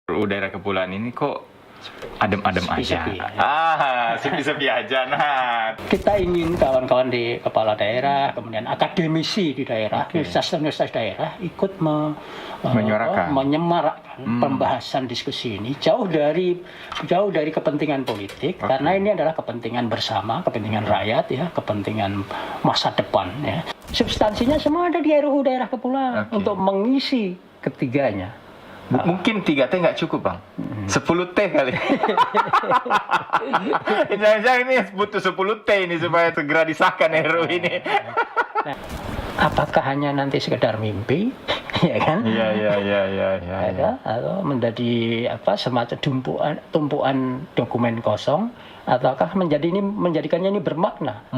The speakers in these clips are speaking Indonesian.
RUU daerah kepulauan ini kok adem-adem aja. Sepi-sepi, ya. Sepi-sepi aja. Nah, Kita ingin kawan-kawan di kepala daerah, kemudian akademisi di daerah, Oke. universitas daerah ikut Menyuarakan. menyemarakkan pembahasan diskusi ini jauh dari kepentingan politik, Oke. karena ini adalah kepentingan bersama, kepentingan rakyat, ya, kepentingan masa depan. Ya. Substansinya semua ada di RUU daerah kepulauan Oke. untuk mengisi ketiganya. mungkin 3T nggak cukup, Bang. 10T kali. Jangan-jangan ini butuh 10T ini supaya segera disahkan RUU ini. Nah, apakah hanya nanti sekedar mimpi, ya kan? Iya. Atau menjadi semacam tumpuan dokumen kosong, ataukah menjadikannya ini bermakna?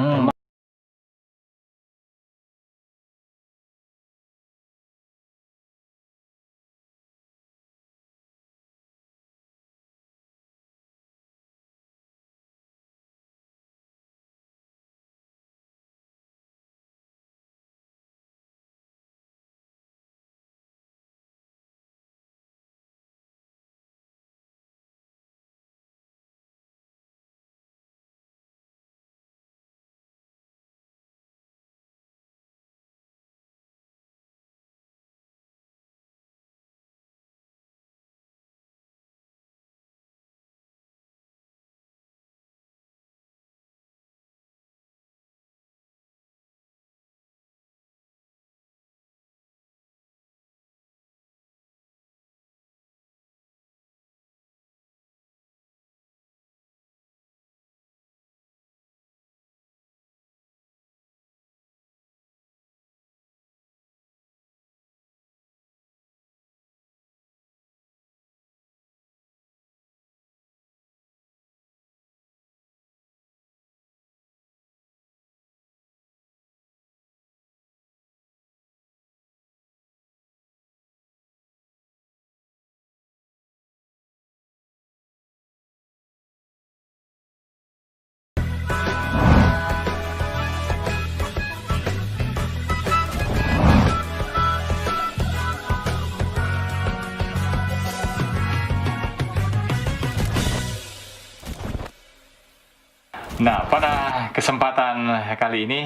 Nah, pada kesempatan kali ini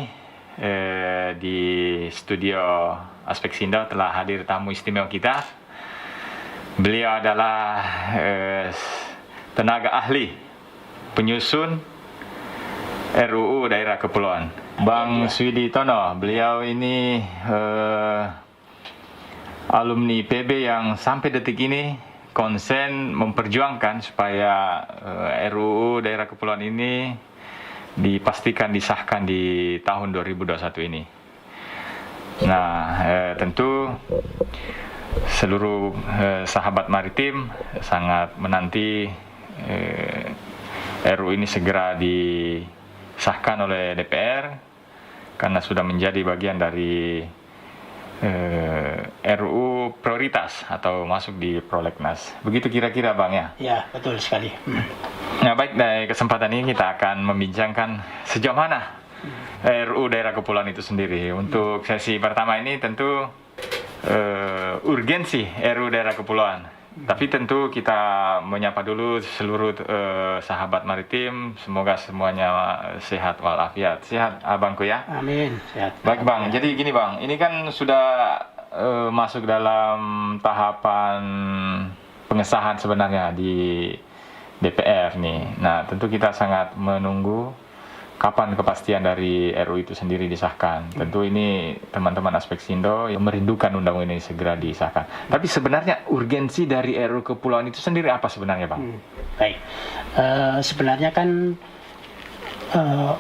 di studio Aspeksindo telah hadir tamu istimewa kita. Beliau adalah tenaga ahli penyusun RUU daerah kepulauan, Bang Swidi Tono. Beliau ini alumni PB yang sampai detik ini konsen memperjuangkan supaya RUU daerah kepulauan ini dipastikan disahkan di tahun 2021 ini. Nah, tentu seluruh sahabat maritim sangat menanti RUU ini segera disahkan oleh DPR karena sudah menjadi bagian dari RUU prioritas atau masuk di prolegnas. Begitu kira-kira, Bang, ya? Ya, betul sekali. Nah, baik, dari kesempatan ini kita akan membincangkan sejauh mana RUU daerah kepulauan itu sendiri. Untuk sesi pertama ini tentu urgensi RUU daerah kepulauan. Tapi tentu kita menyapa dulu seluruh sahabat maritim. Semoga semuanya sehat walafiat. Sehat, Abangku, ya? Amin. Sehat. Baik, Bang, jadi gini, Bang, ini kan sudah masuk dalam tahapan pengesahan sebenarnya di DPR nih. Nah, tentu kita sangat menunggu kapan kepastian dari RUU itu sendiri disahkan. Tentu ini teman-teman Aspeksindo yang merindukan undang-undang ini segera disahkan. Tapi sebenarnya urgensi dari RUU kepulauan itu sendiri apa sebenarnya, Bang? Baik, sebenarnya kan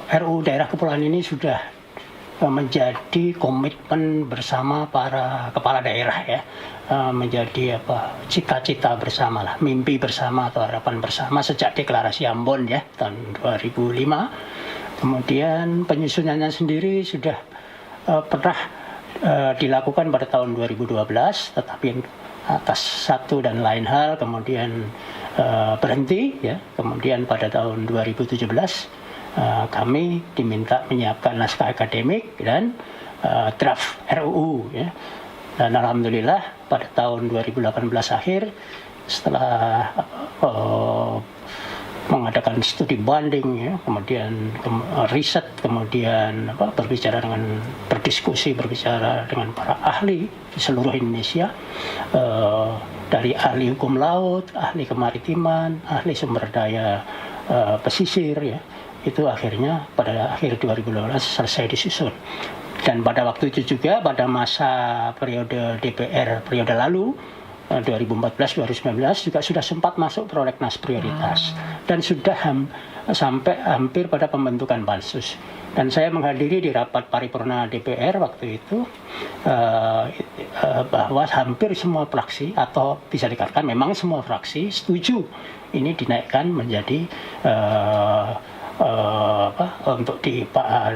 RUU daerah kepulauan ini sudah menjadi komitmen bersama para kepala daerah, ya, menjadi cita-cita bersama lah, mimpi bersama atau harapan bersama sejak deklarasi Ambon, ya, tahun 2005. Kemudian penyusunannya sendiri sudah pernah dilakukan pada tahun 2012, tetapi atas satu dan lain hal kemudian berhenti, ya. Kemudian pada tahun 2017 kami diminta menyiapkan naskah akademik dan draft RUU, ya. Dan alhamdulillah pada tahun 2018 akhir setelah mengadakan studi banding, ya, kemudian riset, kemudian berbicara berbicara dengan para ahli di seluruh Indonesia, dari ahli hukum laut, ahli kemaritiman, ahli sumber daya pesisir, ya, itu akhirnya pada akhir 2012 selesai disusun. Dan pada waktu itu juga, pada masa periode DPR periode lalu 2014-2019 juga sudah sempat masuk prolegnas prioritas dan sudah sampai hampir pada pembentukan pansus. Dan saya menghadiri di rapat paripurna DPR waktu itu, bahwa hampir semua fraksi, atau bisa dikatakan memang semua fraksi setuju ini dinaikkan menjadi untuk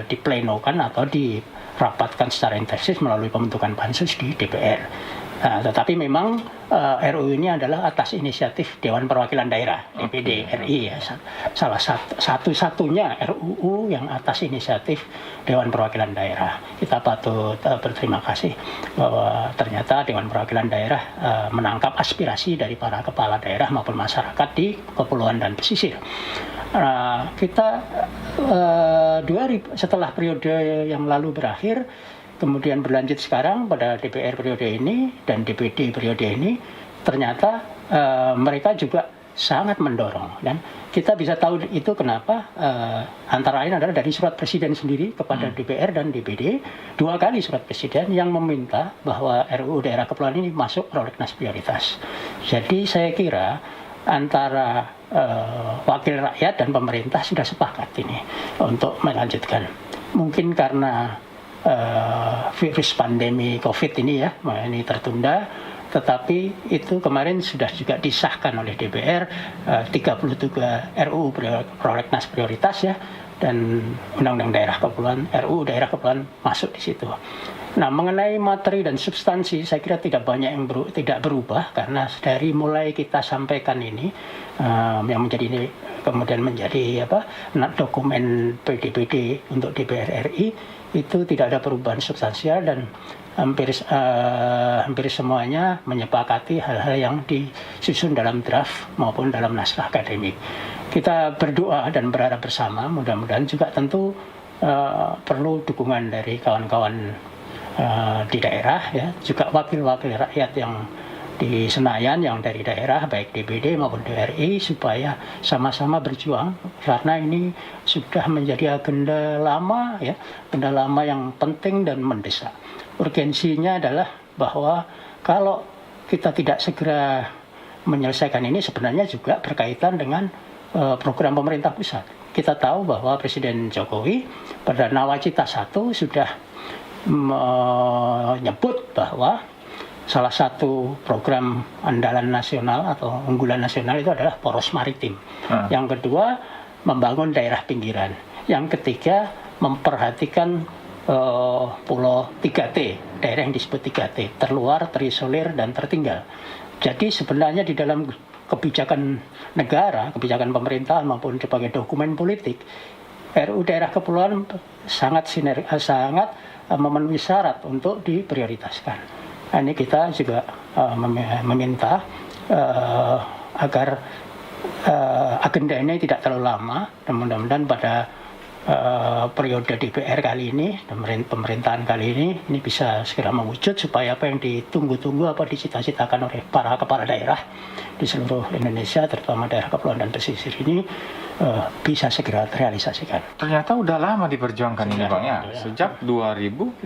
diplenokan atau dirapatkan secara intensif melalui pembentukan pansus di DPR. Nah, tetapi memang RUU ini adalah atas inisiatif Dewan Perwakilan Daerah DPD RI, ya, salah satu-satunya RUU yang atas inisiatif Dewan Perwakilan Daerah. Kita patut berterima kasih bahwa ternyata Dewan Perwakilan Daerah menangkap aspirasi dari para kepala daerah maupun masyarakat di kepulauan dan pesisir. Kita setelah periode yang lalu berakhir, kemudian berlanjut sekarang pada DPR periode ini dan DPD periode ini, ternyata mereka juga sangat mendorong, dan kita bisa tahu itu kenapa, antara lain adalah dari surat presiden sendiri kepada DPR dan DPD, 2 kali surat presiden yang meminta bahwa RUU daerah kepulauan ini masuk prolegnas prioritas. Jadi saya kira antara wakil rakyat dan pemerintah sudah sepakat ini untuk melanjutkan. Mungkin karena virus pandemi COVID ini, ya, ini tertunda, tetapi itu kemarin sudah juga disahkan oleh DPR 33 RUU prolegnas prioritas, ya, dan Undang-Undang Daerah Kepulauan, RUU Daerah Kepulauan masuk di situ. Nah, mengenai materi dan substansi saya kira tidak banyak yang tidak berubah, karena dari mulai kita sampaikan ini yang menjadi ini kemudian menjadi dokumen PDPD untuk DPR RI, itu tidak ada perubahan substansial dan hampir semuanya menyepakati hal-hal yang disusun dalam draft maupun dalam naskah akademik. Kita berdoa dan berharap bersama, mudah-mudahan juga tentu perlu dukungan dari kawan-kawan di daerah, ya, juga wakil-wakil rakyat yang di Senayan yang dari daerah baik DPD maupun DRI, supaya sama-sama berjuang, karena ini sudah menjadi agenda lama, ya, agenda lama yang penting dan mendesak. Urgensinya adalah bahwa kalau kita tidak segera menyelesaikan ini, sebenarnya juga berkaitan dengan program pemerintah pusat. Kita tahu bahwa Presiden Jokowi pada Nawacita 1 sudah menyebut bahwa salah satu program andalan nasional atau unggulan nasional itu adalah poros maritim. Yang kedua, membangun daerah pinggiran. Yang ketiga, memperhatikan pulau 3T, daerah yang disebut 3T, terluar, terisolir, dan tertinggal. Jadi sebenarnya di dalam kebijakan negara, kebijakan pemerintahan maupun sebagai dokumen politik, RUU Daerah Kepulauan sangat memenuhi syarat untuk diprioritaskan. Ini kita juga meminta agar agenda ini tidak terlalu lama, dan mudah-mudahan pada periode DPR kali ini, pemerintahan kali ini bisa segera mewujud, supaya apa yang ditunggu-tunggu, apa dicita-citakan oleh para kepala daerah di seluruh Indonesia, terutama daerah kepulauan dan pesisir ini, bisa segera terrealisasikan. Ternyata udah lama diperjuangkan ini, Bang, ya. Sejak 2005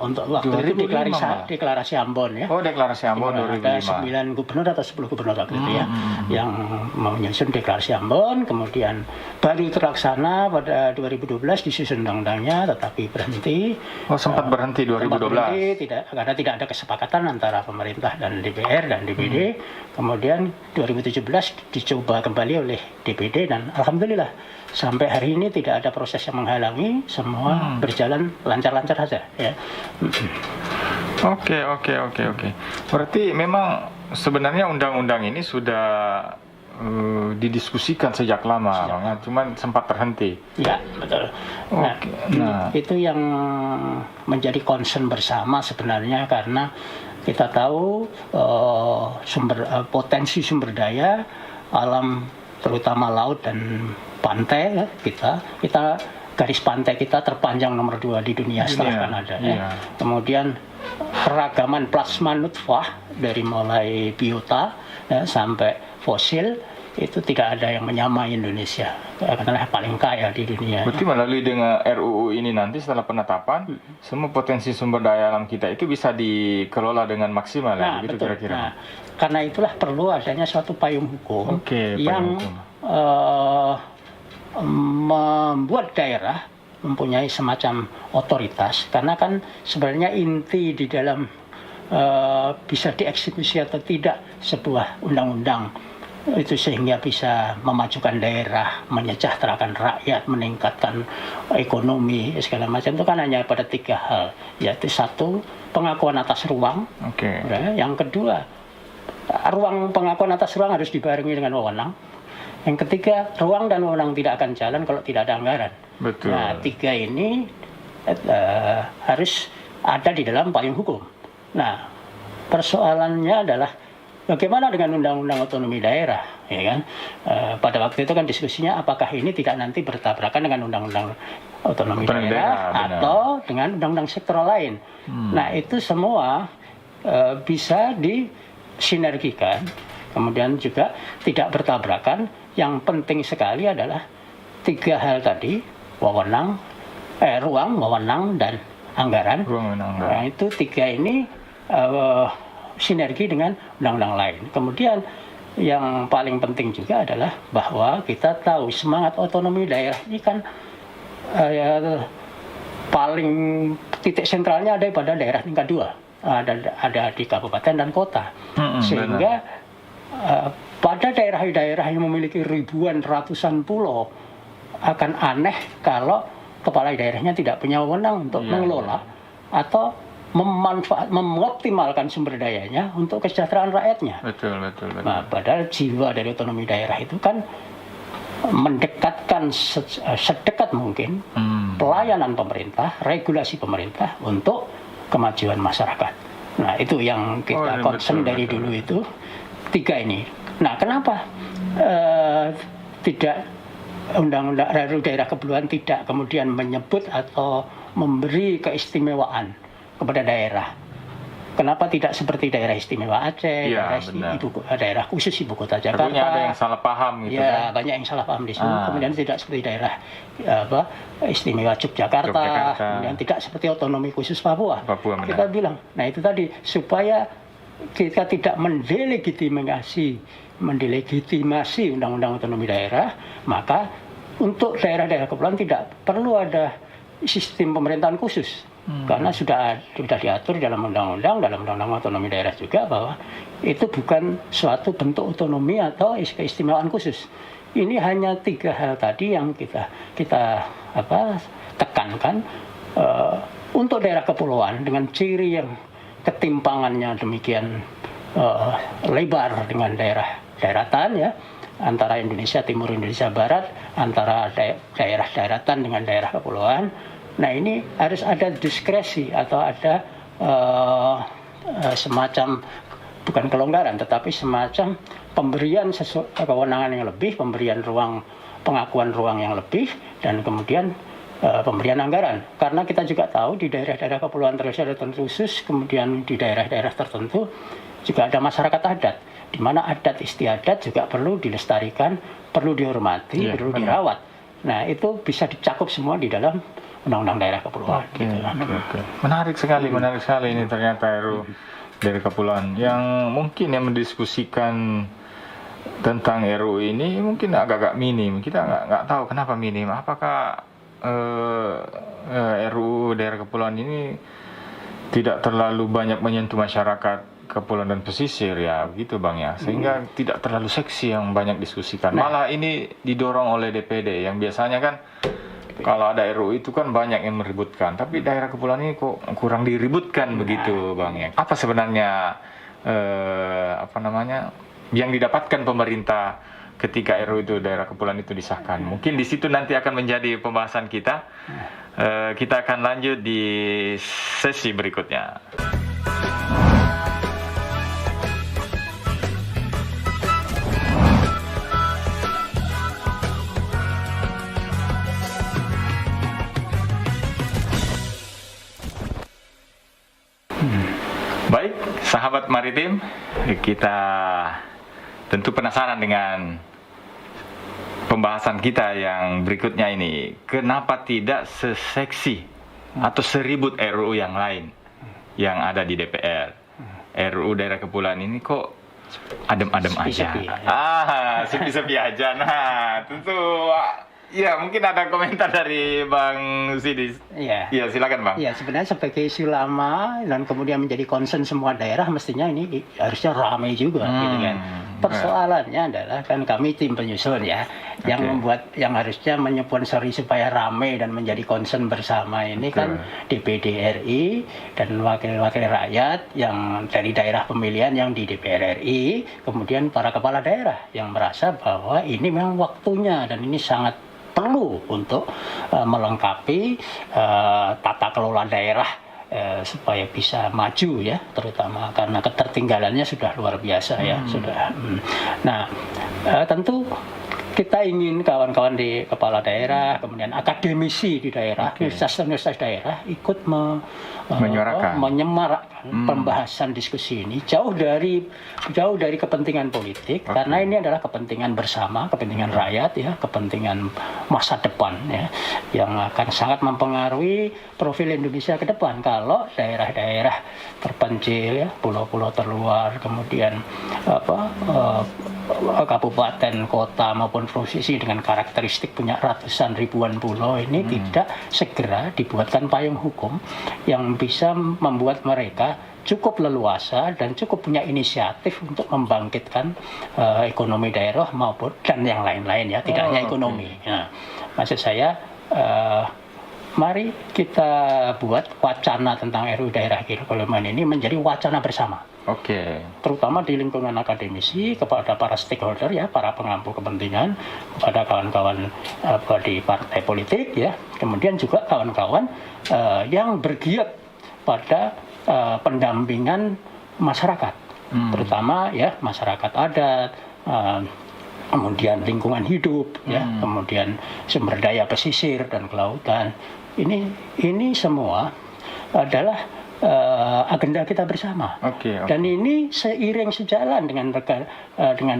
untuk waktu 2005 itu deklarasi Ambon, ya. Oh, deklarasi Ambon 2005. Ada 9 gubernur atau 10 gubernur waktu itu, ya, yang menyusun deklarasi Ambon, kemudian baru terlaksana pada 2012 disusun undang-undangnya, tetapi berhenti. Oh, sempat berhenti 2012. Karena tidak ada kesepakatan antara pemerintah dan DPR dan DPD. Kemudian 2017 dicoba kembali oleh DPD, dan alhamdulillah sampai hari ini tidak ada proses yang menghalangi, semua berjalan lancar-lancar saja, ya. Oke. Berarti memang sebenarnya undang-undang ini sudah didiskusikan sejak lama, Bang, ya. Cuman sempat terhenti. Ya, betul. Nah, Oke. Nah, itu yang menjadi concern bersama sebenarnya, karena kita tahu potensi sumber daya alam, terutama laut dan pantai, ya, kita garis pantai kita terpanjang nomor 2 di dunia setelah Kanada. Ya. Iya. Kemudian keragaman plasma nutfah dari mulai biota, ya, sampai fosil itu tidak ada yang menyamai Indonesia, katakanlah paling kaya di dunia. berarti melalui dengan RUU ini nanti setelah penetapan, semua potensi sumber daya alam kita itu bisa dikelola dengan maksimal, ya, Nah, begitu betul. kira-kira. Nah, karena itulah perlu adanya suatu payung hukum Oke, payung yang hukum. Membuat daerah mempunyai semacam otoritas, karena kan sebenarnya inti di dalam bisa dieksekusi atau tidak sebuah undang-undang itu sehingga bisa memajukan daerah, menyejahterakan rakyat, meningkatkan ekonomi segala macam, itu kan hanya pada 3 hal, yaitu 1, pengakuan atas ruang. Oke. Ya, yang kedua, pengakuan atas ruang harus dibarengi dengan wewenang. Yang ketiga, ruang dan wewenang tidak akan jalan kalau tidak ada anggaran. Betul. Nah, 3 ini harus ada di dalam payung hukum. Nah, persoalannya adalah bagaimana dengan undang-undang otonomi daerah, ya kan? Pada waktu itu kan diskusinya apakah ini tidak nanti bertabrakan dengan undang-undang otonomi daerah benar. atau dengan undang-undang sektoral lain. Nah, itu semua bisa disinergikan, kemudian juga tidak bertabrakan. Yang penting sekali adalah 3 hal tadi, ruang, wewenang, dan anggaran. Ruang dan anggaran. Nah, itu 3 ini sinergi dengan undang-undang lain. Kemudian yang paling penting juga adalah bahwa kita tahu semangat otonomi daerah ini kan paling titik sentralnya ada pada daerah tingkat 2, ada di kabupaten dan kota. Sehingga pada daerah-daerah yang memiliki ribuan, ratusan pulau, akan aneh kalau kepala daerahnya tidak punya wewenang untuk mengelola atau mengoptimalkan sumber dayanya untuk kesejahteraan rakyatnya. Betul. Nah, padahal jiwa dari otonomi daerah itu kan mendekatkan sedekat mungkin pelayanan pemerintah, regulasi pemerintah untuk kemajuan masyarakat. Nah, itu yang kita concern dari dulu itu, 3 ini. Nah, kenapa tidak undang-undang daerah kepulauan tidak kemudian menyebut atau memberi keistimewaan kepada daerah? Kenapa tidak seperti daerah istimewa Aceh, daerah khusus ibu kota Jakarta? Tentunya ada yang salah paham gitu, ya, kan? Banyak yang salah paham di sini. Kemudian tidak seperti daerah istimewa Yogyakarta, kemudian tidak seperti otonomi khusus Papua. Kita bilang, nah itu tadi supaya kita tidak mendelegitimasi undang-undang otonomi daerah, maka untuk daerah-daerah kepulauan tidak perlu ada sistem pemerintahan khusus. Karena sudah diatur dalam undang-undang otonomi daerah juga bahwa itu bukan suatu bentuk otonomi atau keistimewaan khusus. Ini hanya 3 hal tadi yang kita tekankan untuk daerah kepulauan dengan ciri yang ketimpangannya demikian lebar dengan daerah daratan, ya, antara Indonesia Timur, Indonesia Barat, antara daerah daratan dengan daerah kepulauan. Nah, ini harus ada diskresi atau ada semacam, bukan kelonggaran, tetapi semacam pemberian kewenangan yang lebih, pemberian pengakuan ruang yang lebih, dan kemudian pemberian anggaran. Karena kita juga tahu di daerah-daerah kepulauan tertentu khusus, kemudian di daerah-daerah tertentu juga ada masyarakat adat, di mana adat istiadat juga perlu dilestarikan, perlu dihormati, perlu dirawat. Nah, itu bisa dicakup semua di dalam undang-undang daerah kepulauan. Oke. Menarik sekali ini ternyata RUU dari kepulauan yang mungkin yang mendiskusikan tentang RUU ini mungkin agak-agak minim. Kita nggak tahu kenapa minim. Apakah RUU daerah kepulauan ini tidak terlalu banyak menyentuh masyarakat kepulauan dan pesisir, ya begitu Bang, ya, sehingga tidak terlalu seksi yang banyak diskusikan. Malah ini didorong oleh DPD yang biasanya kan kalau ada RUU itu kan banyak yang meributkan, tapi daerah kepulauan ini kok kurang diributkan begitu Bang, ya. Apa sebenarnya yang didapatkan pemerintah ketika RUU itu daerah kepulauan itu disahkan. Mungkin di situ nanti akan menjadi pembahasan kita. Kita akan lanjut di sesi berikutnya. Baik, sahabat maritim, kita tentu penasaran dengan pembahasan kita yang berikutnya ini. Kenapa tidak seseksi atau seribut RUU yang lain yang ada di DPR? RUU daerah kepulauan ini kok adem-adem aja. Sepi-sepi, Sepi-sepi aja. Nah, tentu ya mungkin ada komentar dari Bang Sidis. Iya. Iya, silakan Bang. Ya, sebenarnya sebagai isu lama dan kemudian menjadi concern semua daerah, mestinya ini harusnya ramai juga, gitu kan. Persoalannya adalah kan kami tim penyusun ya, yang membuat, yang harusnya menyponsori supaya ramai dan menjadi concern bersama ini kan DPD RI dan wakil-wakil rakyat yang dari daerah pemilihan yang di DPR RI, kemudian para kepala daerah yang merasa bahwa ini memang waktunya dan ini sangat perlu untuk melengkapi tata kelola daerah supaya bisa maju ya, terutama karena ketertinggalannya sudah luar biasa ya, sudah. Nah, tentu kita ingin kawan-kawan di kepala daerah, kemudian akademisi di daerah, universitas-universitas daerah ikut menyemarakkan pembahasan diskusi ini jauh dari kepentingan politik, karena ini adalah kepentingan bersama, kepentingan rakyat ya, kepentingan masa depan ya, yang akan sangat mempengaruhi profil Indonesia ke depan. Kalau daerah-daerah terpencil ya, pulau-pulau terluar, kemudian kabupaten, kota maupun provinsi dengan karakteristik punya ratusan ribuan pulau ini tidak segera dibuatkan payung hukum yang bisa membuat mereka cukup leluasa dan cukup punya inisiatif untuk membangkitkan ekonomi daerah maupun dan yang lain-lain ya, tidak hanya ekonomi. Nah, maksud saya mari kita buat wacana tentang RUU daerah kepulauan ini menjadi wacana bersama. Terutama di lingkungan akademisi, kepada para stakeholder ya, para pengampu kepentingan, kepada kawan-kawan di partai politik ya, kemudian juga kawan-kawan yang bergiat pada pendampingan masyarakat, terutama ya masyarakat adat, kemudian lingkungan hidup ya, kemudian sumber daya pesisir dan kelautan. Ini semua adalah agenda kita bersama, dan ini seiring sejalan dengan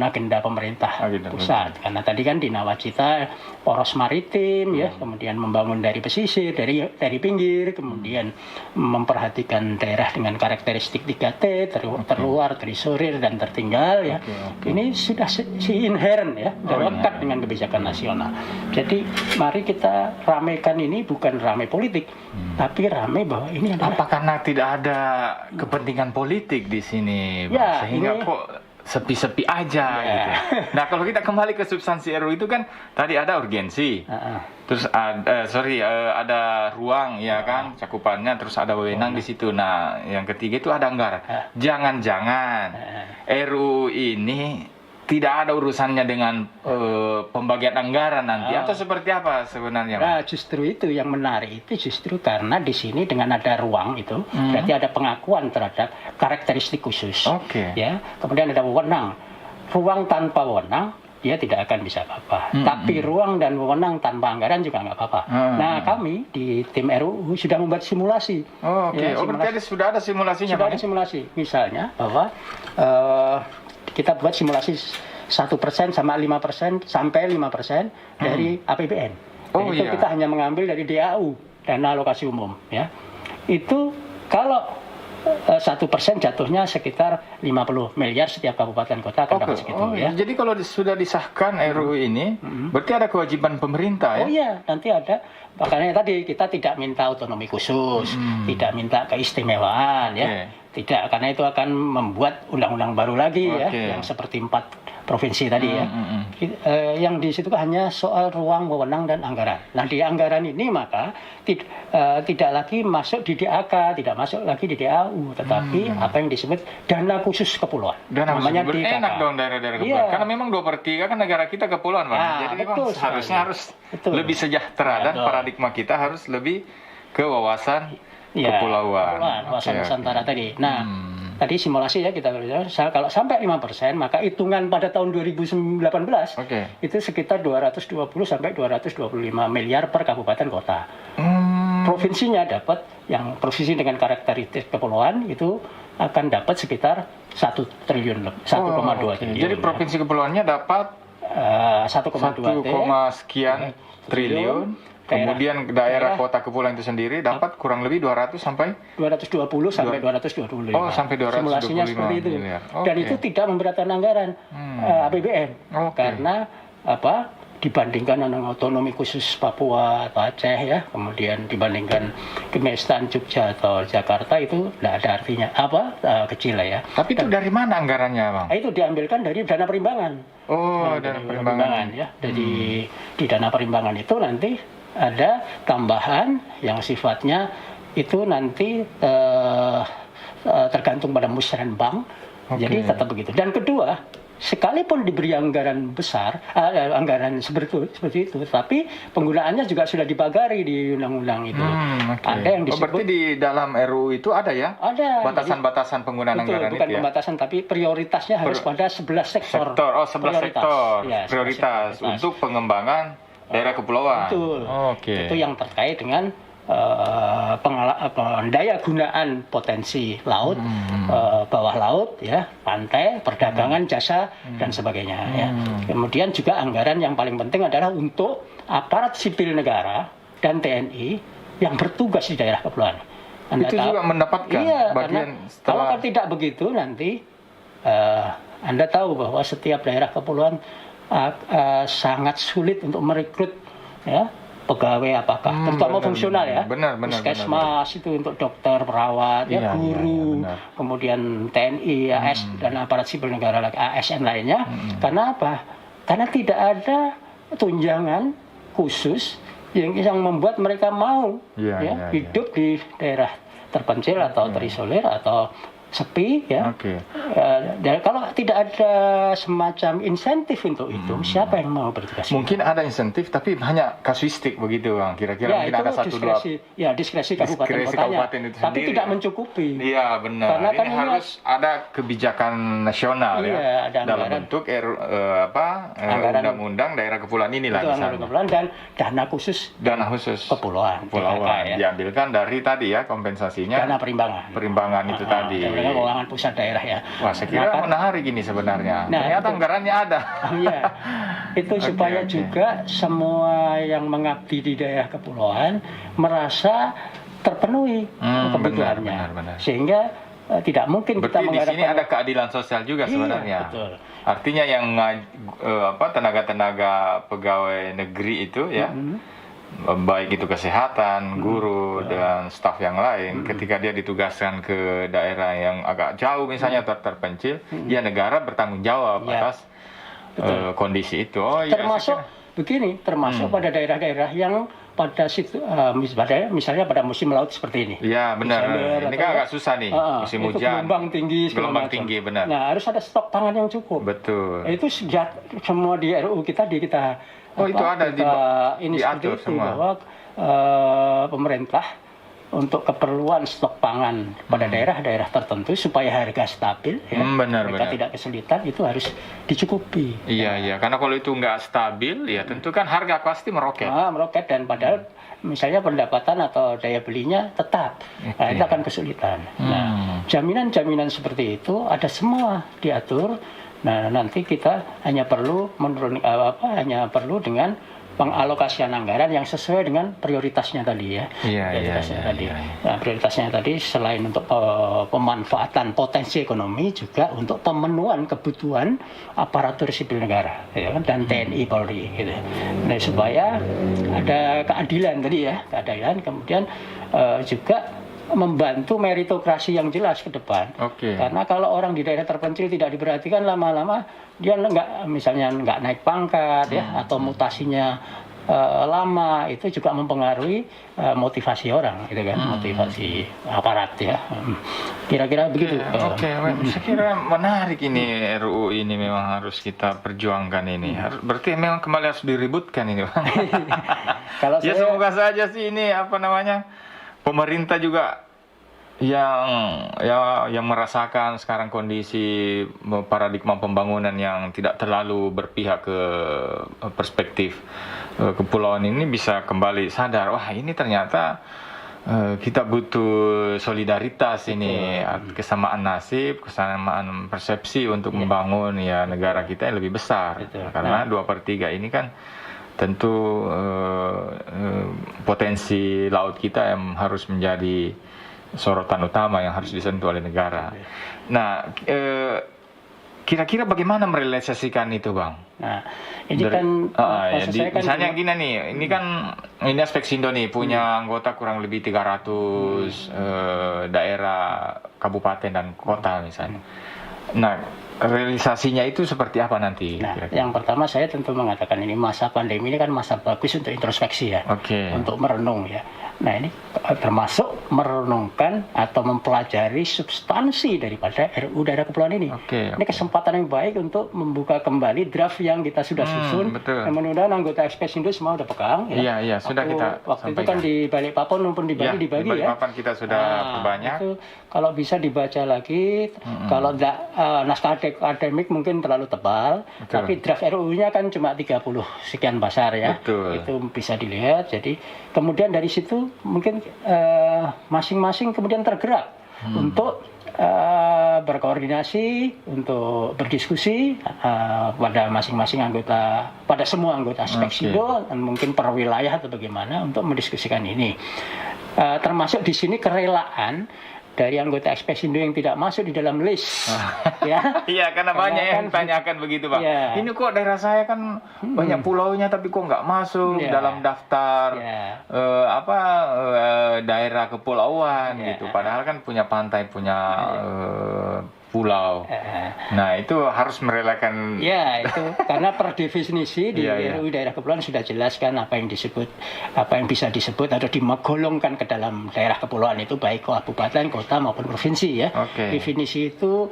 agenda pemerintah pusat. Karena tadi kan di nawacita poros maritim ya, kemudian membangun dari pesisir, dari pinggir, kemudian memperhatikan daerah dengan karakteristik 3T, terluar, terisolir dan tertinggal ya. Ini sudah inherent ya, lekat dengan kebijakan nasional. Jadi mari kita ramaikan ini, bukan ramai politik, tapi ramai bahwa ini adalah karena tidak ada kepentingan politik di sini, Bang, sehingga kok sepi-sepi aja gitu. Nah, kalau kita kembali ke substansi RUU itu kan tadi ada urgensi, terus ada ruang ya kan, cakupannya, terus ada wewenang di situ. Nah, yang ketiga itu ada anggaran. Jangan-jangan RUU ini tidak ada urusannya dengan pembagian anggaran nanti, atau seperti apa sebenarnya? Nah, justru itu yang menarik itu justru karena di sini dengan ada ruang itu berarti ada pengakuan terhadap karakteristik khusus. Ya, kemudian ada wewenang. Ruang tanpa wewenang dia tidak akan bisa apa-apa. Tapi ruang dan wewenang tanpa anggaran juga nggak apa-apa. Nah, kami di tim RUU sudah membuat simulasi. Berarti sudah ada simulasinya. Sudah ada simulasi. Misalnya bahwa kita buat simulasi 1% sama 5% sampai 5% dari APBN. Itu kita hanya mengambil dari DAU, dana alokasi umum ya. Itu kalau 1% jatuhnya sekitar 50 miliar setiap kabupaten kota akan dapat segitu ya. Jadi kalau sudah disahkan RUU ini, berarti ada kewajiban pemerintah ya? Oh iya, nanti ada. Makanya tadi kita tidak minta otonomi khusus, tidak minta keistimewaan ya. tidak, karena itu akan membuat undang-undang baru lagi ya, Oke. yang seperti 4 provinsi tadi ya. Hmm. Yang di situ hanya soal ruang wewenang dan anggaran. Nah, di anggaran ini maka tidak lagi masuk di DAK, tidak masuk lagi di DAU, tetapi apa yang disebut dana khusus kepulauan. Dan namanya harus DKK. enak dong daerah-daerah Iya. kepulauan. Karena memang 2/3 kan negara kita kepulauan, Bang. Nah, Jadi memang betul sekali. seharusnya harus Betul. lebih sejahtera dan Betul. paradigma kita harus lebih ke wawasan Ya, kepulauan. wawasan Oke, Nusantara oke. tadi. Nah, tadi simulasi ya kita kalau sampai 5%, maka hitungan pada tahun 2019 Oke. itu sekitar 220 sampai 225 miliar per kabupaten kota. Provinsinya dapat, yang provinsi dengan karakteristik kepulauan itu akan dapat sekitar 1 triliun lebih, 1,2 Oke. triliun. Jadi provinsi kepulauannya dapat 1,2 sekian triliun. Daerah- Kemudian daerah kota kepulauan itu sendiri dapat kurang lebih 200 sampai 220 sampai 225. Oh, sampai 225 Simulasinya seperti itu. miliar. Dan Oke. itu tidak memberatkan anggaran APBN. Oke. Karena dibandingkan dengan otonomi khusus Papua atau Aceh ya, kemudian dibandingkan Kemestan, Jogja atau Jakarta itu tidak ada artinya kecil lah ya. Tapi itu dari mana anggarannya, Bang? Itu diambilkan dari dana perimbangan. Oh, Dari dana perimbangan. ya. Jadi di dana perimbangan itu nanti ada tambahan yang sifatnya itu nanti tergantung pada musrenbang. Oke. Jadi tetap begitu. Dan kedua, sekalipun diberi anggaran besar, anggaran seperti itu, tapi penggunaannya juga sudah dipagari di undang-undang itu. Oke. Ada yang disebut berarti di dalam RUU itu ada ya? ada Batasan-batasan penggunaan Betul, anggaran bukan itu ya? pembatasan, tapi prioritasnya harus pada 11 sektor. Sektor, 11 sektor. Ya, 11 Prioritas sektor. untuk pengembangan daerah kepulauan. Betul. Oke. Itu yang terkait dengan daya gunaan potensi laut, bawah laut, ya, pantai, perdagangan, jasa, dan sebagainya. Ya. Kemudian juga anggaran yang paling penting adalah untuk aparat sipil negara dan TNI yang bertugas di daerah kepulauan. Anda Itu juga mendapatkan iya, bagian karena setelah kalau tidak begitu nanti Anda tahu bahwa setiap daerah kepulauan sangat sulit untuk merekrut ya pegawai terutama benar, fungsional ya. benar, Puskesmas itu untuk dokter, perawat, Iya, guru, benar. kemudian TNI, AS dan aparat sipil negara ASN lainnya. Karena apa? Karena tidak ada tunjangan khusus yang membuat mereka mau Iya. hidup di daerah terpencil atau terisolir atau sepi ya. Oke. Dan kalau tidak ada semacam insentif untuk itu, siapa yang mau bertugas? Mungkin ada insentif tapi hanya kasuistik begitu, Bang. Kira-kira mungkin ada satu dua diskresi kabupaten diskresi kotanya, kabupaten itu tapi sendiri, tidak ya. mencukupi. Iya, benar. Karena kan ini ini harus ada kebijakan nasional Iya, ya ada dalam anggaran. bentuk Anggaran. undang-undang daerah kepulauan inilah Itu anggaran misalnya. kepulauan dan dana khusus Dana khusus kepulauan, kepulauan DKK, ya. diambilkan dari tadi ya kompensasinya Dana perimbangan. perimbangan itu tadi. Dana keuangan pusat daerah ya. Wah, saya kira Nah, kan- menarik ini sebenarnya. Nah, Ternyata itu. anggarannya ada. Iya, itu Oke, supaya oke. juga semua yang mengabdi di daerah kepulauan merasa terpenuhi kebutuhannya, benar. sehingga tidak mungkin kita Berarti di sini mengharapkan ada keadilan sosial juga Iya, sebenarnya. betul. Artinya yang tenaga-tenaga pegawai negeri itu ya, baik itu kesehatan, guru dan staf yang lain, ketika dia ditugaskan ke daerah yang agak jauh misalnya terpencil, ya negara bertanggung jawab Iya. atas kondisi itu. Oh, iya, termasuk saya kira. begini, termasuk pada daerah-daerah yang pada situ misalnya pada musim laut seperti ini. Iya, benar. Desember Ini atau kan agak susah nih, musim itu hujan. gelombang tinggi, segala Gelombang macam. tinggi, benar. Nah, harus ada stok pangan yang cukup. Betul. Itu semua di RUU kita Oh, itu ada ini diatur seperti itu semua. bahwa pemerintah untuk keperluan stok pangan pada daerah-daerah tertentu supaya harga stabil ya, Benar, mereka benar. tidak kesulitan, itu harus dicukupi. Iya, karena kalau itu nggak stabil, ya tentu kan harga pasti meroket. Meroket, dan padahal misalnya pendapatan atau daya belinya tetap, nah, itu akan kesulitan. Nah, jaminan-jaminan seperti itu ada semua diatur. Nah, nanti kita hanya perlu hanya perlu dengan pengalokasian anggaran yang sesuai dengan prioritasnya tadi ya. Prioritasnya tadi. Nah, prioritasnya tadi selain untuk pemanfaatan potensi ekonomi, juga untuk pemenuhan kebutuhan aparatur sipil negara ya kan, dan TNI Polri gitu. Nah, supaya ada keadilan tadi ya, keadilan, kemudian juga membantu meritokrasi yang jelas ke depan. Oke. Karena kalau orang di daerah terpencil tidak diperhatikan, lama-lama dia misalnya nggak naik pangkat ya, atau mutasinya lama, itu juga mempengaruhi motivasi orang, gitu kan, motivasi aparat ya. Kira-kira begitu. Oke, saya kira menarik ini RUU ini, memang harus kita perjuangkan ini. Berarti memang kembali harus diributkan ini, Bang. Kalau Ya saya, semoga saja sih ini apa namanya, pemerintah juga yang merasakan sekarang kondisi paradigma pembangunan yang tidak terlalu berpihak ke perspektif kepulauan ini bisa kembali sadar, wah ini ternyata kita butuh solidaritas ini, kesamaan nasib, kesamaan persepsi untuk membangun ya negara kita yang lebih besar. Betul. Karena 2/3 ini kan tentu potensi laut kita yang harus menjadi sorotan utama yang harus disentuh oleh negara. Nah, kira-kira bagaimana merealisasikan itu, Bang? nah ini kan maksud saya kan misalnya gini nih, ini kan ini Aspeksindo nih punya anggota kurang lebih 300 daerah, kabupaten dan kota misalnya. Nah, realisasinya itu seperti apa nanti? Nah, kira-kira? yang pertama saya tentu mengatakan ini masa pandemi ini kan masa bagus untuk introspeksi ya, Oke. untuk merenung ya. Nah ini termasuk merenungkan atau mempelajari substansi daripada RUU Daerah Kepulauan ini. Oke. Ini kesempatan yang baik untuk membuka kembali draft yang kita sudah susun. betul. Yang mudah-mudahan anggota Aspeksindo semua udah pegang. Ya. Iya, sudah kita Waktu itu sampaikan. kan di Balikpapan maupun di Bali dibagi di ya. Balikpapan kita sudah perbanyak. Itu kalau bisa dibaca lagi, kalau naskah akademik mungkin terlalu tebal, Betul. tapi draft RUU-nya kan cuma 30 sekian pasar ya. Betul. Itu bisa dilihat. Jadi kemudian dari situ mungkin masing-masing kemudian tergerak untuk berkoordinasi, untuk berdiskusi pada masing-masing anggota, pada semua anggota Aspeksindo, dan mungkin per wilayah atau bagaimana untuk mendiskusikan ini. Termasuk di sini kerelaan dari anggota Aspeksindo yang tidak masuk di dalam list, ya. Iya, karena banyak yang tanyakan begitu, Bang. Iya. Ini kok daerah saya kan banyak pulaunya, tapi kok nggak masuk Iya. dalam daftar Iya. daerah kepulauan Iya. gitu. Padahal kan punya pantai, punya pulau. Nah, itu harus merelakan. Ya, itu karena per definisi di Iya. RUU Daerah Kepulauan sudah jelaskan apa yang disebut, apa yang bisa disebut atau digolongkan ke dalam daerah kepulauan itu, baik kabupaten, kota maupun provinsi ya. Oke. Definisi itu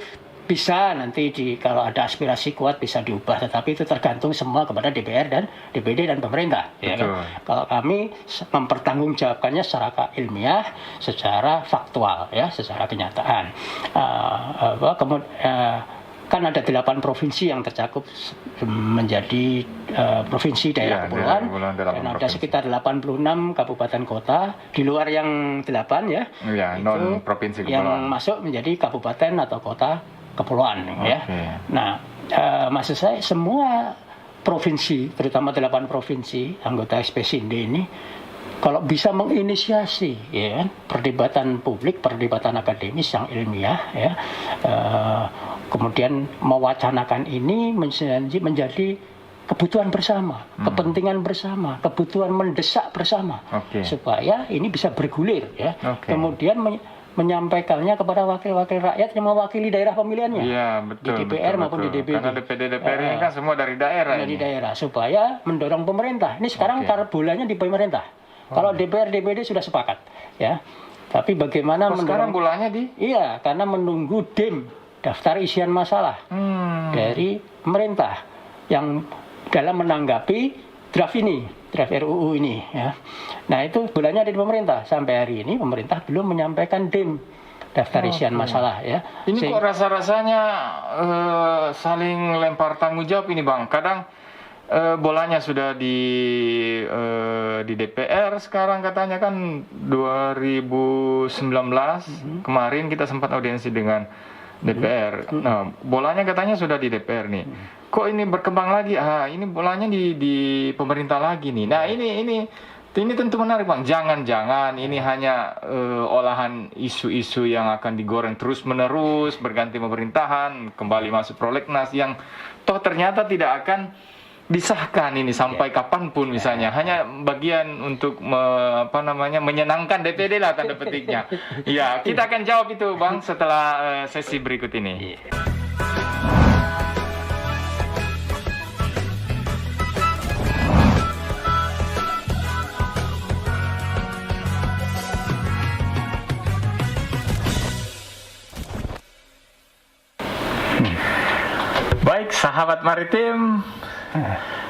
bisa nanti kalau ada aspirasi kuat bisa diubah, tetapi itu tergantung semua kepada DPR dan DPD dan pemerintah. Ya kan? Betul. Kalau kami mempertanggungjawabkannya secara ilmiah, secara faktual, ya, secara kenyataan. Kan ada 8 provinsi yang tercakup menjadi provinsi daerah kepulauan, dan ada sekitar 86 kabupaten kota di luar yang 8 ya. Ya, itu non provinsi yang kepulauan. masuk menjadi kabupaten atau kota kepulauan ya. Nah, maksud saya semua provinsi, terutama 8 provinsi anggota Aspeksindo ini, kalau bisa menginisiasi ya kan, perdebatan publik, perdebatan akademis yang ilmiah ya, kemudian mewacanakan ini menjadi kebutuhan bersama, kepentingan bersama, kebutuhan mendesak bersama, supaya ini bisa bergulir ya. Kemudian menyampaikannya kepada wakil-wakil rakyat yang mewakili daerah pemilihannya, betul, di DPR maupun di DPD. Karena DPR ini kan semua dari daerah. Dari daerah, supaya mendorong pemerintah. Ini sekarang bolanya di pemerintah. Kalau DPR, DPD sudah sepakat, ya. Tapi bagaimana sekarang bolanya di? Iya, karena menunggu daftar isian masalah dari pemerintah yang dalam menanggapi draft RUU ini, ya. Nah, itu bolanya di pemerintah. Sampai hari ini pemerintah belum menyampaikan daftar isian masalah, ya. Ini kok rasa-rasanya saling lempar tanggung jawab ini, Bang. Kadang bolanya sudah di DPR, sekarang katanya kan 2019 kemarin kita sempat audiensi dengan DPR. Nah, bolanya katanya sudah di DPR nih. Kok ini berkembang lagi? Ini bolanya di pemerintah lagi nih. Nah, ini tentu menarik, Bang. Jangan-jangan ini hanya olahan isu-isu yang akan digoreng terus-menerus, berganti pemerintahan, kembali masuk prolegnas yang toh ternyata tidak akan disahkan ini sampai kapanpun misalnya, hanya bagian untuk menyenangkan DPD lah tanda petiknya. Ya, kita akan jawab itu Bang setelah sesi berikut ini. Baik, sahabat maritim,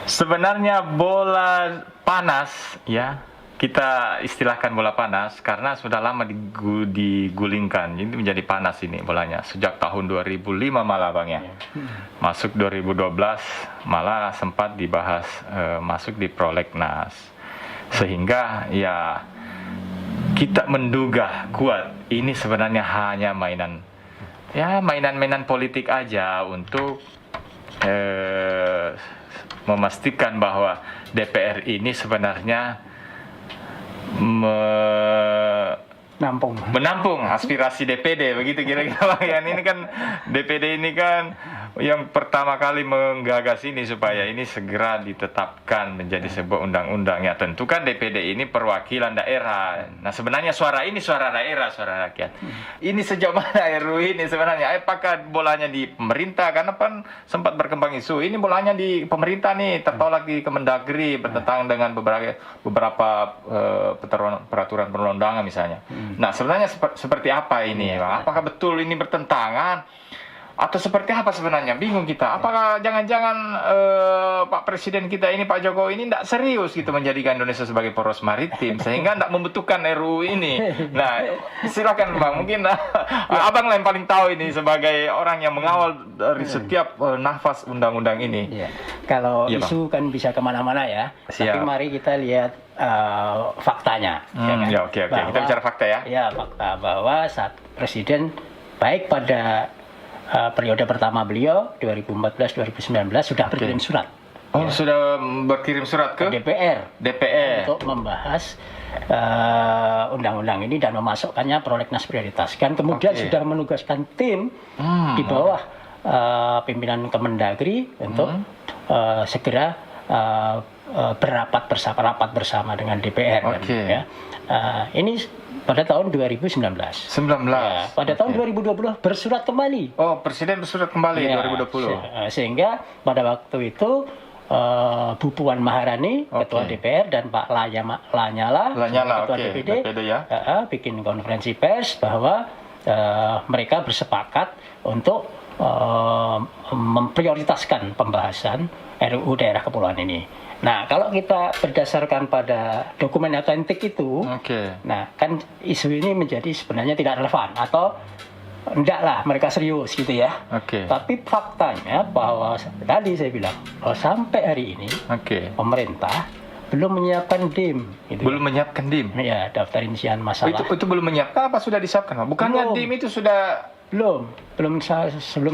sebenarnya bola panas ya, kita istilahkan bola panas karena sudah lama digulingkan, jadi menjadi panas ini bolanya sejak tahun 2005 malah Bang ya. Masuk 2012 malah sempat dibahas masuk di prolegnas, sehingga ya kita menduga kuat ini sebenarnya hanya mainan politik aja untuk memastikan bahwa DPR ini sebenarnya menampung aspirasi DPD, begitu kira-kira Bang ya. Ini kan DPD ini kan yang pertama kali menggagas ini supaya ini segera ditetapkan menjadi sebuah undang-undang. Ya tentu kan DPD ini perwakilan daerah. Nah sebenarnya suara ini suara daerah, suara rakyat. Ini sejauh mana RUU ini sebenarnya? Apakah bolanya di pemerintah? Karena kan sempat berkembang isu ini bolanya di pemerintah nih, tertolak di Kemendagri bertentangan dengan beberapa peraturan perundang-undangan misalnya. Nah sebenarnya seperti apa ini Bang? Apakah betul ini bertentangan? Atau seperti apa sebenarnya? Bingung kita. Apakah jangan-jangan Pak Presiden kita ini, Pak Jokowi ini tidak serius gitu menjadikan Indonesia sebagai poros maritim, sehingga tidak membutuhkan RUU ini. Nah, silakan Bang. Mungkin Abang lah yang paling tahu ini sebagai orang yang mengawal dari setiap nafas undang-undang ini. Ya. Kalau ya, isu kan bisa kemana-mana ya. Siap. Tapi mari kita lihat faktanya. Ya, oke. Kita bicara fakta ya. Ya, fakta bahwa saat Presiden baik pada periode pertama beliau 2014-2019 sudah berkirim surat. Oh, sudah berkirim surat ke DPR untuk membahas undang-undang ini dan memasukkannya prolegnas prioritas. Kan kemudian sudah menugaskan tim di bawah pimpinan Kemendagri untuk segera rapat bersama dengan DPR. Ya. Ini pada tahun 2019. Ya, pada tahun 2020 bersurat kembali. Oh, Presiden bersurat kembali ya, 2020. Sehingga pada waktu itu Bu Puan Maharani, Ketua DPR, dan Pak Lanyala, Ketua DPD, bikin konferensi pers bahwa mereka bersepakat untuk memprioritaskan pembahasan RUU Daerah Kepulauan ini. Nah, kalau kita berdasarkan pada dokumen autentik itu, nah kan isu ini menjadi sebenarnya tidak relevan atau enggaklah mereka serius gitu ya. Tapi faktanya bahwa tadi saya bilang bahwa sampai hari ini pemerintah belum menyiapkan DIM. Gitu. Belum menyiapkan DIM? Ya, daftar rincian masalah. Itu belum menyiapkan apa sudah disiapkan? Bukannya DIM itu sudah... Belum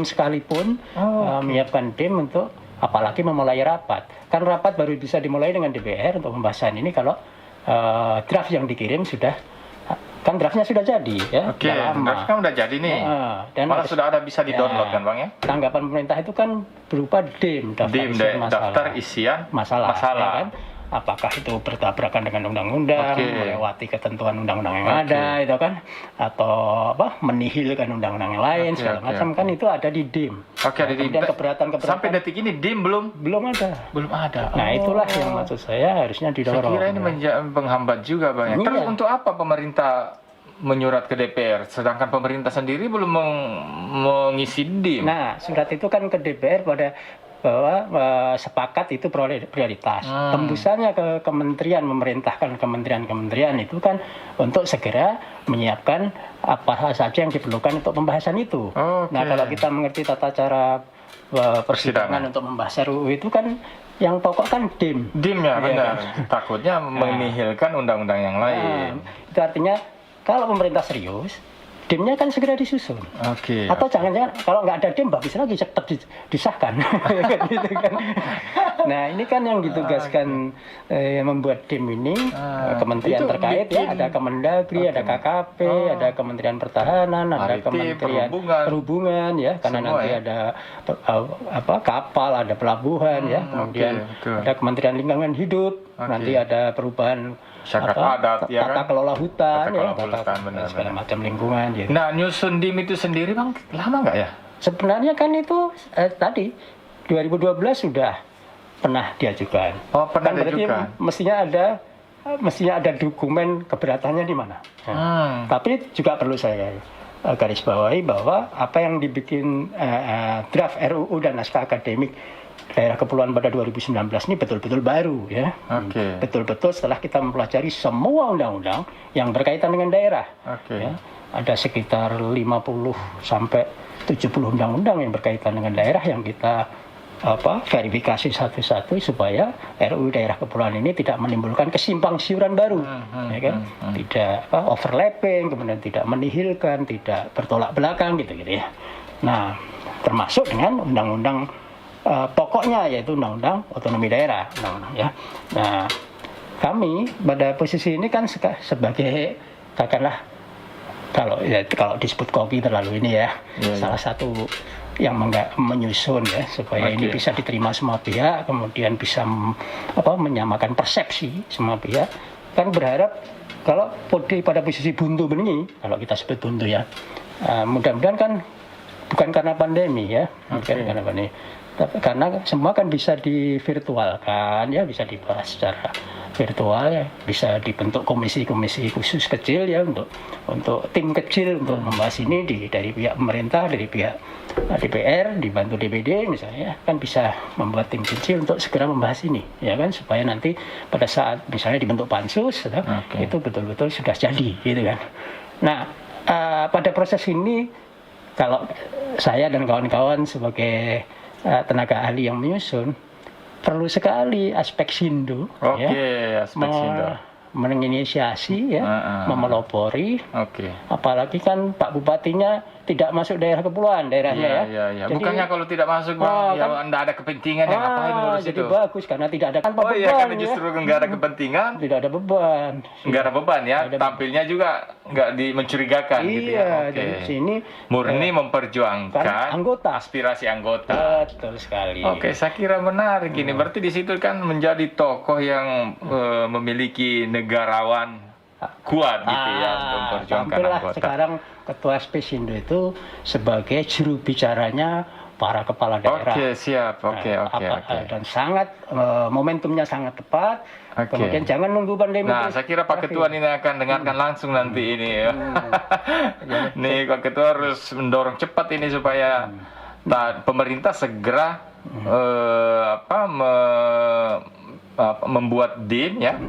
sekalipun menyiapkan DIM untuk apalagi memulai rapat. Kan rapat baru bisa dimulai dengan DPR untuk pembahasan ini kalau draft yang dikirim draftnya sudah jadi ya. Draft kan udah jadi nih. Dan malah sudah ada bisa di-download kan Bang ya. Tanggapan pemerintah itu kan berupa DIM, daftar isian masalah. Ya kan? Apakah itu bertabrakan dengan undang-undang, melewati ketentuan undang-undang yang ada, itu kan, atau menihilkan undang-undang yang lain, segala macam kan itu ada di DIM. Ada di DIM. Keberatan. Sampai detik ini DIM belum ada. Nah itulah yang maksud saya harusnya didorong. Saya kira ini menghambat juga Bang. Terus untuk apa pemerintah menyurat ke DPR, sedangkan pemerintah sendiri belum mengisi DIM? Nah, surat itu kan ke DPR bahwa sepakat itu prioritas. Tembusannya ke kementerian, memerintahkan kementerian itu kan untuk segera menyiapkan apa saja yang diperlukan untuk pembahasan itu. Nah, kalau kita mengerti tata cara persidangan untuk membahas RUU itu kan yang pokok kan DIM. DIM ya, benar. Takutnya menihilkan undang-undang yang lain. Itu artinya kalau pemerintah serius, DIM-nya kan segera disusun. Oke. Atau jangan-jangan kalau nggak ada DIM bagus lagi cepat disahkan. Gitu kan. Nah ini kan yang ditugaskan membuat DIM ini kementerian itu terkait ya, bikin- ada Kemendagri, ada KKP, ada Kementerian Pertahanan, ada Maritim, Kementerian Perhubungan ya, karena Semua nanti ya. ada kapal, ada pelabuhan ya, kemudian betul. ada Kementerian Lingkungan Hidup, nanti ada perubahan Masyarakat adat, ya tata kan? kelola hutan Tata ya, kelola hutan, benar, segala benar. macam lingkungan gitu. Nah, nyusun DIM itu sendiri Bang, lama nggak ya? Sebenarnya kan itu tadi 2012 sudah pernah diajukan. Oh, pernah Kan berarti diajukan. mestinya ada dokumen keberatannya di mana. Tapi juga perlu saya garis bawahi bahwa apa yang dibikin draft RUU dan naskah akademik daerah kepulauan pada 2019 ini betul-betul baru ya. Oke. Betul-betul setelah kita mempelajari semua undang-undang yang berkaitan dengan daerah. Oke. Ya. Ada sekitar 50 sampai 70 undang-undang yang berkaitan dengan daerah yang kita verifikasi satu-satu supaya RUU daerah kepulauan ini tidak menimbulkan kesimpang siuran baru, ya kan? Tidak overlapping, kemudian tidak menihilkan, tidak bertolak belakang gitu ya. Nah, termasuk dengan undang-undang pokoknya yaitu undang-undang otonomi daerah, ya. Nah, kami pada posisi ini kan sebagai katakanlah kalau disebut kopi terlalu ini ya, salah satu yang menyusun ya supaya ini bisa diterima semua pihak, kemudian bisa menyamakan persepsi semua pihak. Kan berharap kalau pada posisi buntu begini, kalau kita sebut buntu ya, mudah-mudahan kan bukan karena pandemi ya, bukan karena pandemi. Tapi karena semua kan bisa divirtualkan ya, bisa dibahas secara virtual ya, bisa dibentuk komisi-komisi khusus kecil ya untuk tim kecil untuk membahas ini dari pihak pemerintah, dari pihak DPR dibantu DPD misalnya, kan bisa membuat tim kecil untuk segera membahas ini ya kan, supaya nanti pada saat misalnya dibentuk pansus itu betul-betul sudah jadi gitu kan. Nah pada proses ini kalau saya dan kawan-kawan sebagai tenaga ahli yang menyusun perlu sekali aspek sindo aspek sindo menginisiasi ya, memelopori. Apalagi kan Pak Bupatinya tidak masuk daerah kepulauan daerahnya ya. Bukannya kalau tidak masuk Bang, ya Anda ada kepentingan yang ngapain ngurus jadi itu? bagus karena tidak ada beban. Karena justru nggak ada kepentingan. Tidak ada beban. Nggak ada beban ya. Tampilnya juga nggak mencurigakan gitu ya. Dari sini murni memperjuangkan anggota, aspirasi anggota. Betul sekali. Saya kira menarik ini. Berarti di situ kan menjadi tokoh yang memiliki negarawan kuat gitu ya untuk memperjuangkan anggota. Sekarang Ketua Spesindo itu sebagai juru bicaranya para kepala daerah. Siap. Dan sangat momentumnya sangat tepat. Kemudian jangan nunggu pandemi. Nah, saya kira Pak Ketua ini akan dengarkan langsung nanti ini ya. Nih Pak Ketua harus mendorong cepat ini supaya pemerintah segera membuat DIM ya.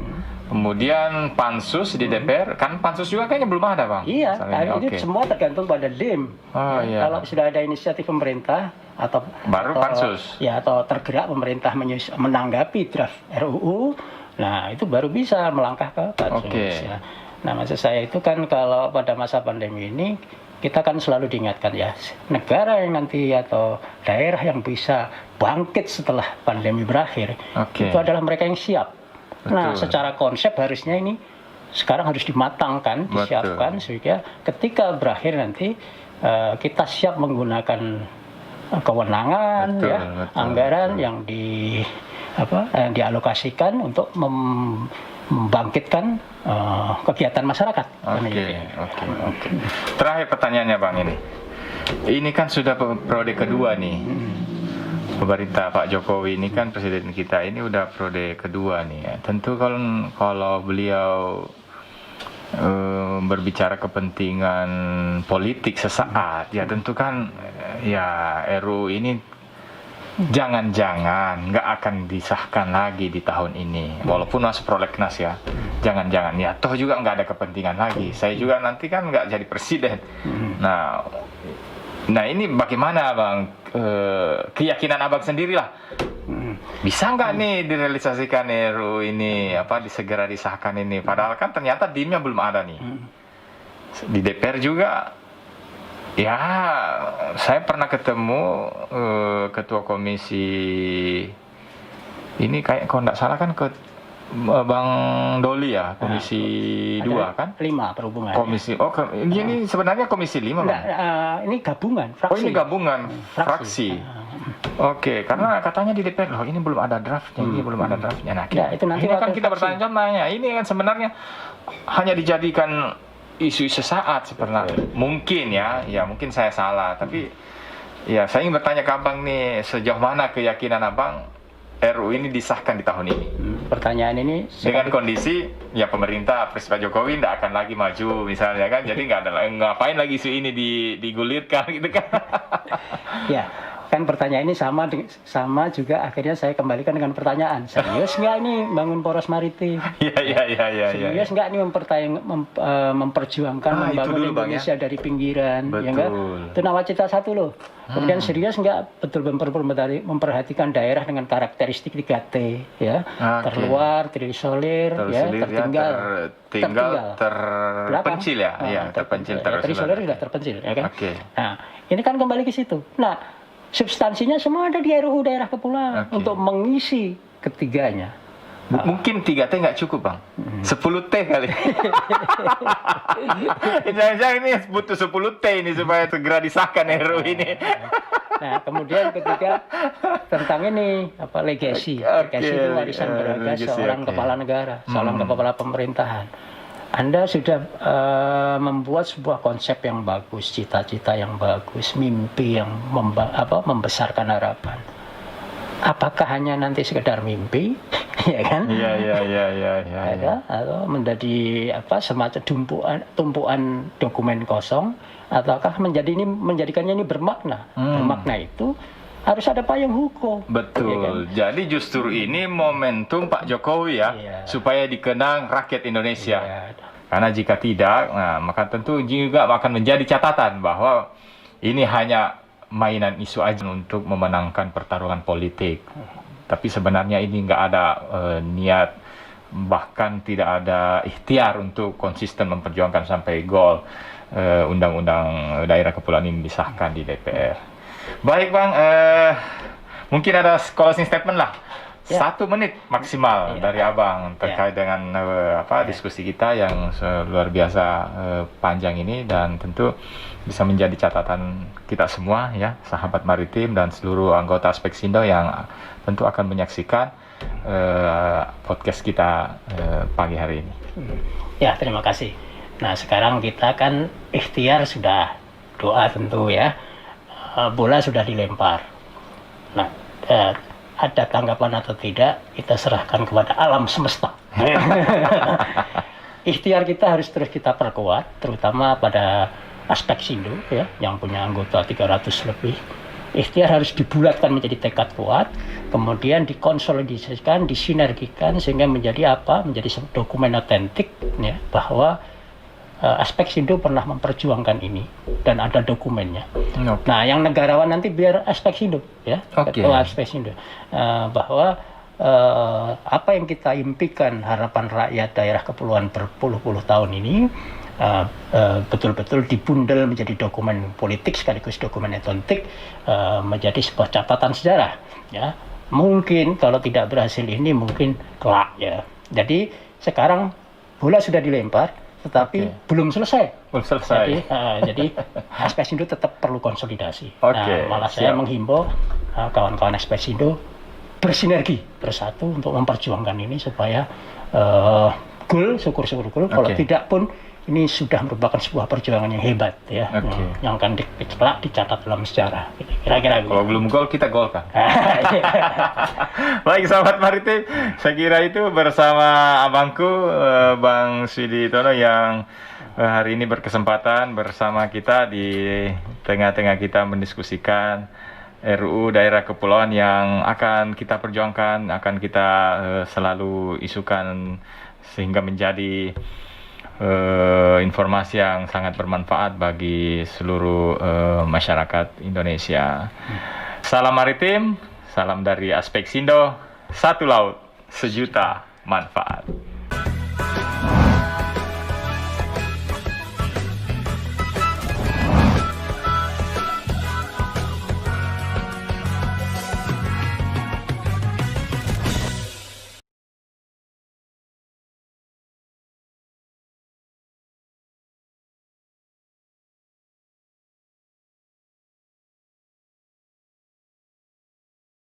Kemudian pansus di DPR, kan pansus juga kayaknya belum ada Bang. Iya, ini semua tergantung pada DIM. Kalau sudah ada inisiatif pemerintah atau pansus. Ya, atau tergerak pemerintah menanggapi draft RUU, nah itu baru bisa melangkah ke pansus. Ya. Nah, maksud saya itu kan kalau pada masa pandemi ini kita kan selalu diingatkan ya, negara yang nanti atau daerah yang bisa bangkit setelah pandemi berakhir, itu adalah mereka yang siap. Nah, secara konsep harusnya ini sekarang harus dimatangkan, disiapkan sehingga ketika berakhir nanti kita siap menggunakan kewenangan, anggaran yang dialokasikan untuk membangkitkan kegiatan masyarakat. Terakhir pertanyaannya Bang ini. Ini kan sudah periode kedua nih. Pemerintah Pak Jokowi ini kan presiden kita ini udah periode kedua nih ya. Tentu kalau beliau berbicara kepentingan politik sesaat ya tentu kan ya RUU ini jangan-jangan nggak akan disahkan lagi di tahun ini walaupun masuk prolegnas ya, jangan-jangan ya toh juga nggak ada kepentingan lagi, saya juga nanti kan nggak jadi presiden. Nah ini bagaimana Bang, keyakinan Abang sendirilah, bisa nggak nih direalisasikan RUU ini, segera disahkan ini, padahal kan ternyata DIM-nya belum ada nih, di DPR juga Ya, saya pernah ketemu ketua komisi ini kayak kalau nggak salah kan Bang Doli ya, komisi 2 kan? 5 perhubungan. Komisi, ini sebenarnya komisi 5 Enggak, Bang? ini gabungan, fraksi. Oh ini gabungan, fraksi. Oke, karena katanya di DPR loh ini belum ada draftnya, ini belum ada draftnya. Nah, Ya, itu nanti ini kan waktu kita fraksi. bertanya-tanya, ini kan sebenarnya hanya dijadikan isu-isu sesaat sebenarnya. Mungkin ya mungkin saya salah, tapi ya saya ingin bertanya ke Abang nih, sejauh mana keyakinan Abang RU ini disahkan di tahun ini? Pertanyaan ini Dengan kondisi ya pemerintah Presiden Jokowi tidak akan lagi maju misalnya kan, jadi nggak ada ngapain lagi isu ini digulirkan gitu kan? ya kan pertanyaan ini sama juga akhirnya saya kembalikan dengan pertanyaan, serius nggak ini bangun poros maritim? Iya. Serius nggak nih memperjuangkan itu membangun dulu, Bang, ya. Indonesia dari pinggiran, ya Betul. nggak? Itu nawacita 1 loh. Kemudian serius nggak betul memperhatikan daerah dengan karakteristik 3T, ya, Oke. terluar, terisolir, ya, tertinggal, terpencil ya, iya, terpencil, terisolir sudah terpencil, ya kan? Oke. Nah, ini kan kembali ke situ. Nah, substansinya semua ada di RUU daerah kepulauan Oke. untuk mengisi ketiganya. Mungkin 3T nggak cukup Bang, 10T kali. Jangan-jangan ini butuh 10T ini supaya segera disahkan RUU ini. Nah, kemudian ketiga tentang ini apa legacy. Oke, Legacy itu warisan berharga legacy, seorang oke. kepala negara, seorang kepala pemerintahan. Anda sudah membuat sebuah konsep yang bagus, cita-cita yang bagus, mimpi yang membesarkan harapan. Apakah hanya nanti sekedar mimpi, ya kan? Iya. Ya, atau menjadi semacam tumpuan dokumen kosong, ataukah menjadikannya ini bermakna? Bermakna itu harus ada payung hukum. Betul. ya kan? Jadi justru ini momentum Pak Jokowi ya, Iya. supaya dikenang rakyat Indonesia. Ya, Karena jika tidak, nah, maka tentu juga akan menjadi catatan bahwa ini hanya mainan isu aja untuk memenangkan pertarungan politik. Tapi sebenarnya ini nggak ada niat, bahkan tidak ada ikhtiar untuk konsisten memperjuangkan sampai gol undang-undang daerah kepulauan ini disahkan di DPR. Baik Bang, mungkin ada closing statement lah. Ya. 1 menit maksimal dari Abang terkait dengan diskusi kita yang luar biasa panjang ini, dan tentu bisa menjadi catatan kita semua ya, sahabat maritim dan seluruh anggota Aspeksindo yang tentu akan menyaksikan podcast kita pagi hari ini. Ya, terima kasih. Nah, sekarang kita kan ikhtiar sudah, doa tentu ya. Bola sudah dilempar. Nah, ada tanggapan atau tidak, kita serahkan kepada alam semesta. Ikhtiar kita harus terus kita perkuat, terutama pada Aspeksindo ya, yang punya anggota 300 lebih. Ikhtiar harus dibulatkan menjadi tekad kuat, kemudian dikonsolidasikan, disinergikan sehingga menjadi menjadi dokumen otentik ya, bahwa Aspeksindo pernah memperjuangkan ini dan ada dokumennya. Nah, yang negarawan nanti biar Aspeksindo ya, ketua Aspeksindo, bahwa apa yang kita impikan harapan rakyat daerah kepulauan berpuluh-puluh tahun ini betul-betul dibundel menjadi dokumen politik sekaligus dokumen otentik, menjadi sebuah catatan sejarah ya. Mungkin kalau tidak berhasil ini mungkin kelak ya. Jadi sekarang bola sudah dilempar tetapi belum selesai. Jadi Aspeksindo tetap perlu konsolidasi. Malah saya menghimbau kawan-kawan Aspeksindo bersinergi bersatu untuk memperjuangkan ini supaya goal, syukur-syukur goal. Kalau tidak pun ini sudah merupakan sebuah perjuangan yang hebat ya, yang akan dicatat dalam sejarah. Kira-kira kalau belum gol kita golkan. Baik sahabat maritim, saya kira itu bersama abangku Bang Swidi Tono yang hari ini berkesempatan bersama kita di tengah-tengah kita mendiskusikan RUU daerah kepulauan yang akan kita perjuangkan, akan kita selalu isukan sehingga menjadi informasi yang sangat bermanfaat bagi seluruh masyarakat Indonesia. Salam maritim, salam dari Aspeksindo, satu laut, sejuta manfaat.